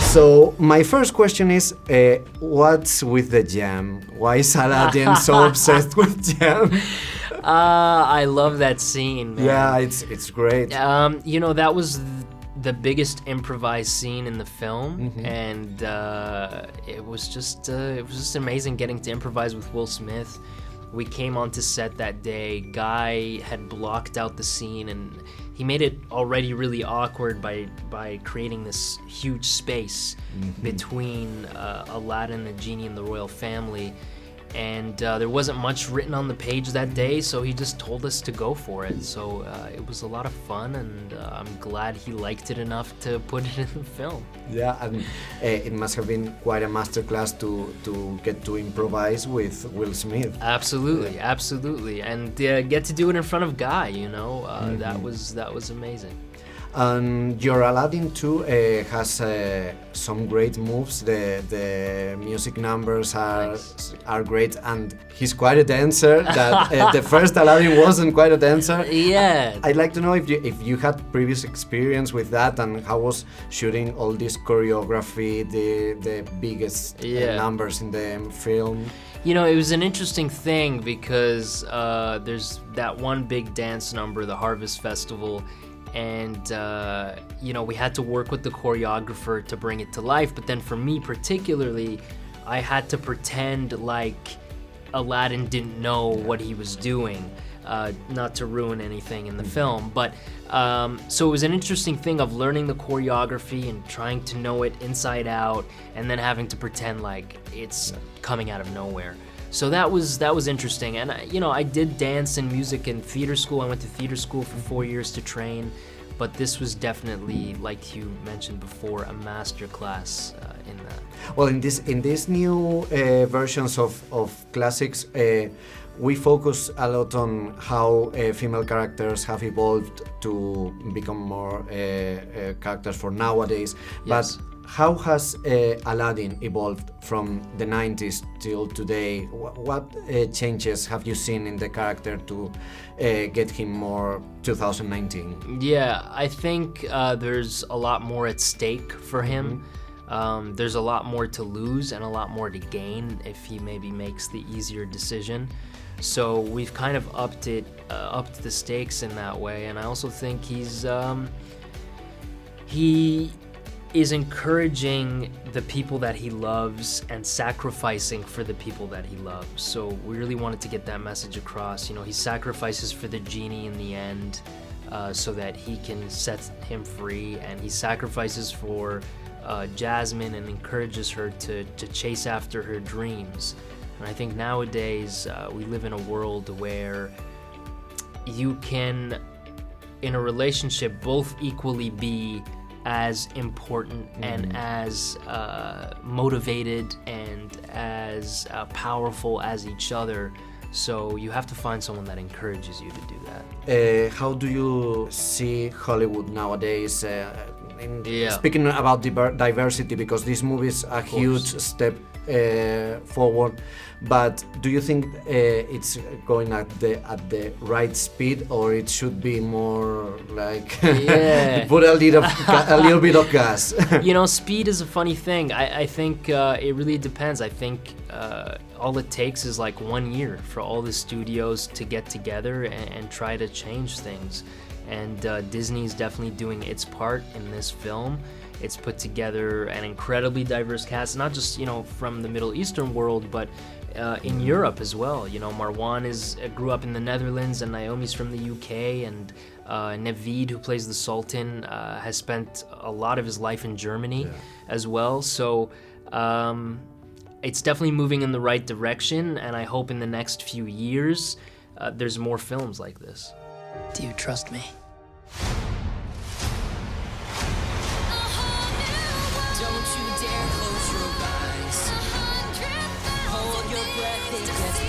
So my first question is, what's with the jam? Why is Aladdin so obsessed with jam? I love that scene, man. Yeah, it's great. That was the biggest improvised scene in the film, and it was just amazing getting to improvise with Will Smith. We came onto set that day. Guy had blocked out the scene, and he made it already really awkward by creating this huge space between Aladdin, the genie, and the royal family. And there wasn't much written on the page that day, so he just told us to go for it. So it was a lot of fun, and I'm glad he liked it enough to put it in the film. Yeah, and it must have been quite a masterclass to get to improvise with Will Smith. Absolutely, absolutely, and get to do it in front of Guy. That was amazing. And your Aladdin too has some great moves. The music numbers are great, and he's quite a dancer. That the first Aladdin wasn't quite a dancer. Yeah. I'd like to know if you had previous experience with that, and how was shooting all this choreography, the biggest numbers in the film. It was an interesting thing because there's that one big dance number, the Harvest Festival. And we had to work with the choreographer to bring it to life, but then for me particularly, I had to pretend like Aladdin didn't know what he was doing, not to ruin anything in the film. But so it was an interesting thing of learning the choreography and trying to know it inside out, and then having to pretend like it's coming out of nowhere. So that was interesting, and I did dance and music in theater school. I went to theater school for 4 years to train, but this was definitely, like you mentioned before, a master class in that. Well, in these new versions of classics, we focus a lot on how female characters have evolved to become more characters for nowadays. Yes. But how has Aladdin evolved from the 90s till today? What changes have you seen in the character to get him more 2019? Yeah, I think there's a lot more at stake for him. There's a lot more to lose and a lot more to gain if he maybe makes the easier decision. So we've kind of upped the stakes in that way, and I also think he is encouraging the people that he loves and sacrificing for the people that he loves. So we really wanted to get that message across. He sacrifices for the genie in the end so that he can set him free, and he sacrifices for Jasmine and encourages her to chase after her dreams. And I think nowadays we live in a world where you can, in a relationship, both equally be as important and as motivated and as powerful as each other. So you have to find someone that encourages you to do that. How do you see Hollywood nowadays? Speaking about diversity, because this movie is a huge step forward, but do you think it's going at the right speed, or it should be more like put a little bit of gas? Speed is a funny thing. I think it really depends. I think all it takes is like 1 year for all the studios to get together and try to change things. And Disney is definitely doing its part in this film. It's put together an incredibly diverse cast, not just from the Middle Eastern world, but in Europe as well. Marwan grew up in the Netherlands, and Naomi's from the UK, and Naveed, who plays the Sultan, has spent a lot of his life in Germany as well. So it's definitely moving in the right direction, and I hope in the next few years there's more films like this. Do you trust me? Don't you dare close your eyes. Hold your breath, it gets